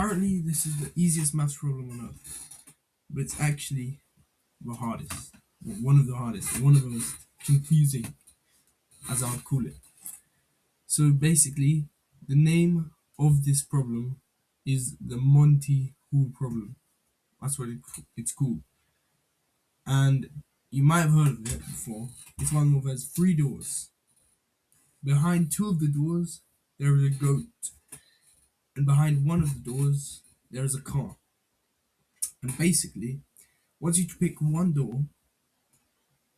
apparently this is the easiest maths problem on earth, but it's actually the hardest. Well, one of the hardest, one of the most confusing, as I would call it. So basically, the name of this problem is the Monty Hall problem. That's what it's called. And you might have heard of it before. It's one where there's three doors. Behind two of the doors, there is a goat. And behind one of the doors, there is a car. And basically, once you pick one door,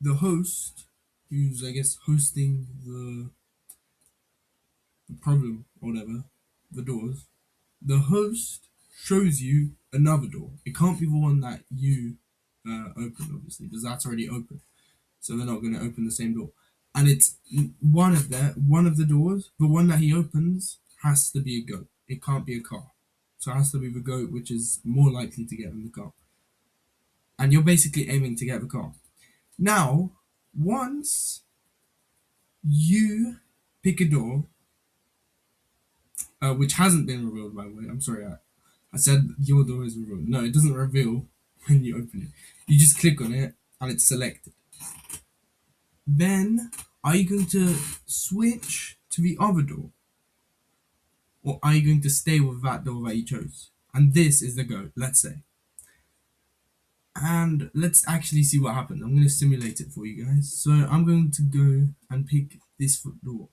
the host, who's I guess hosting the problem or whatever, the doors, the host shows you another door. It can't be the one that you opened, obviously, because that's already open. So they're not going to open the same door. And it's one of the doors. The one that he opens has to be a goat. It can't be a car. So it has to be the goat, which is more likely to get in the car. And you're basically aiming to get the car. Now, once you pick a door, which hasn't been revealed, by the way. I'm sorry, I said your door is revealed. No, it doesn't reveal when you open it. You just click on it and it's selected. Then, are you going to switch to the other door? Or are you going to stay with that door that you chose? And this is the goat, let's say. And let's actually see what happens. I'm going to simulate it for you guys. So I'm going to go and pick this door.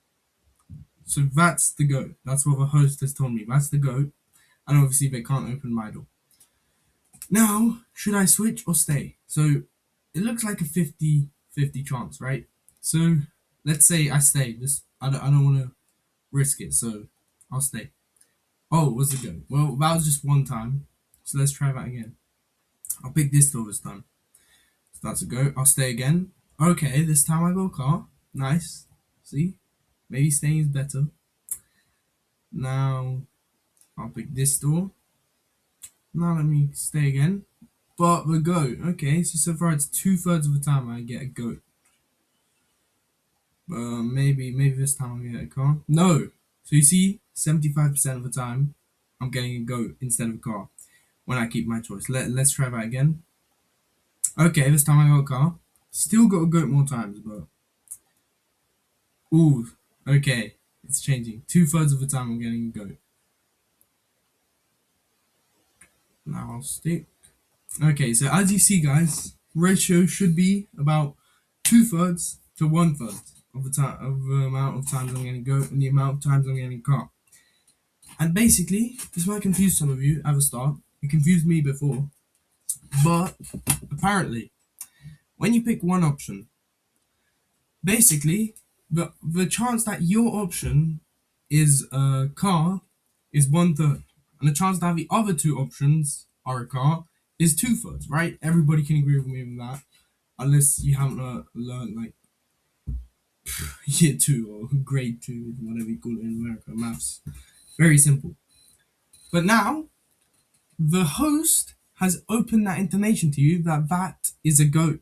So that's the goat. That's what the host has told me. That's the goat. And obviously they can't open my door. Now, should I switch or stay? So it looks like a 50-50 chance, right? So let's say I stay. I don't want to risk it, so I'll stay. Oh, what's the goat? Well, that was just one time. So let's try that again. I'll pick this door this time. So that's a go. I'll stay again. Okay, this time I go car. Nice. See? Maybe staying is better. Now, I'll pick this door. Now let me stay again. But the goat. Okay, so far it's 2/3 of the time I get a goat. Maybe this time I'll get a car. No! So you see, 75% of the time, I'm getting a goat instead of a car. When I keep my choice. Let's try that again. Okay, this time I got a car. Still got a goat more times, but... Ooh, okay. It's changing. 2/3 of the time I'm getting a goat. Now I'll stick. Okay, so as you see, guys, ratio should be about 2/3 to 1/3 of the amount of times I'm getting goat and the amount of times I'm getting a car. And basically, this might confuse some of you at the start. It confused me before. But apparently, when you pick one option, basically, the chance that your option is a car is 1/3, and the chance that the other two options are a car is 2/3. Right? Everybody can agree with me on that, unless you haven't learned like year two or grade two, whatever you call it in America, maths. Very simple. But now, the host has opened that information to you that is a goat.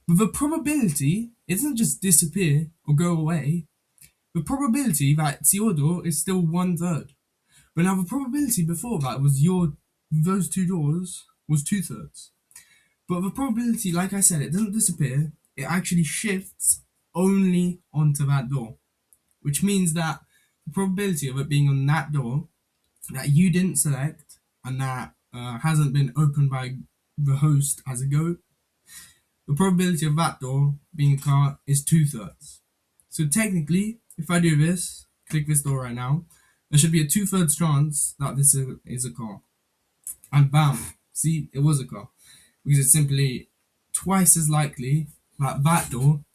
But the probability, it doesn't just disappear or go away. The probability that it's your door is still 1/3. But now the probability before that was those two doors was 2/3. But the probability, like I said, it doesn't disappear. It actually shifts only onto that door. Which means that the probability of it being on that door that you didn't select and that hasn't been opened by the host as a goat, the probability of that door being a car is 2/3. So technically, if I do this, click this door right now, there should be a 2/3 chance that this is a car. And bam, see, it was a car. Because it's simply twice as likely that that door,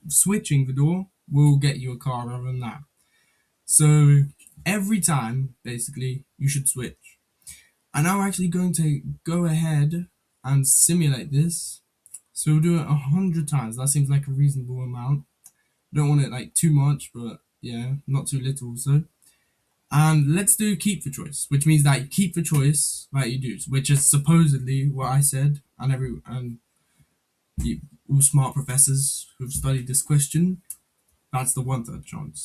switching the door, will get you a car rather than that. So every time, basically, you should switch. And I'm actually going to go ahead and simulate this. So we'll do it 100 times. That seems like a reasonable amount. Don't want it like too much, but yeah, not too little also. And let's do keep the choice, which means that you keep the choice that you do, which is supposedly what I said, and all smart professors who've studied this question, that's the 1/3 chance.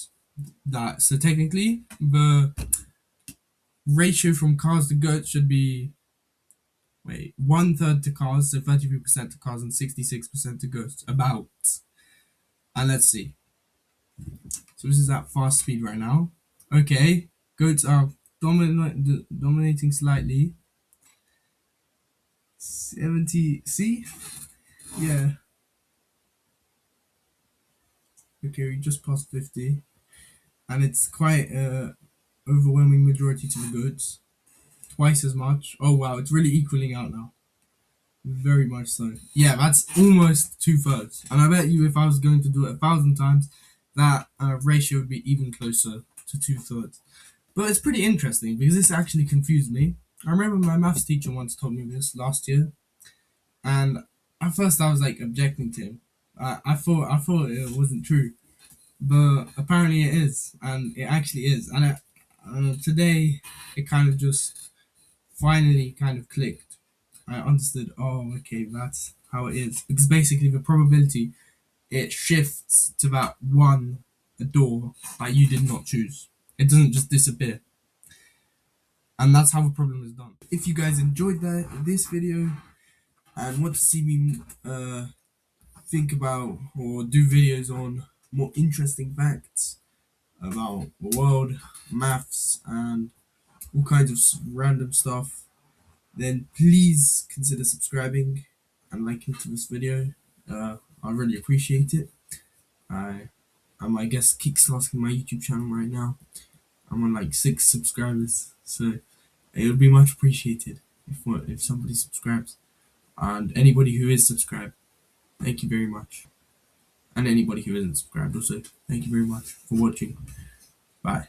So technically, ratio from cars to goats should be, wait, 1/3 to cars, so 33% to cars and 66% to goats. About. And let's see. So this is at fast speed right now. Okay, goats are dominating slightly. 70. See? Yeah. Okay, we just passed 50. And it's quite overwhelming majority to the goats. Twice as much. Oh wow, it's really equaling out now. Very much so. Yeah, that's almost 2/3. And I bet you if I was going to do it 1,000 times, that ratio would be even closer to 2/3. But it's pretty interesting because this actually confused me. I remember my maths teacher once told me this last year, and at first I was like objecting to him. I thought it wasn't true, but apparently it is, and it actually is. And today it kind of just finally kind of clicked. I understood. Oh, okay, that's how it is. Because basically the probability, it shifts to that one door that you did not choose. It doesn't just disappear. And that's how the problem is done. If you guys enjoyed this video and want to see me think about or do videos on more interesting facts about the world, maths, and all kinds of random stuff, then please consider subscribing and liking to this video. I really appreciate it. I'm, I guess, kickstarting my YouTube channel right now. I'm on like 6 subscribers, so it would be much appreciated if somebody subscribes. And anybody who is subscribed, thank you very much. And anybody who isn't subscribed also, thank you very much for watching. Bye.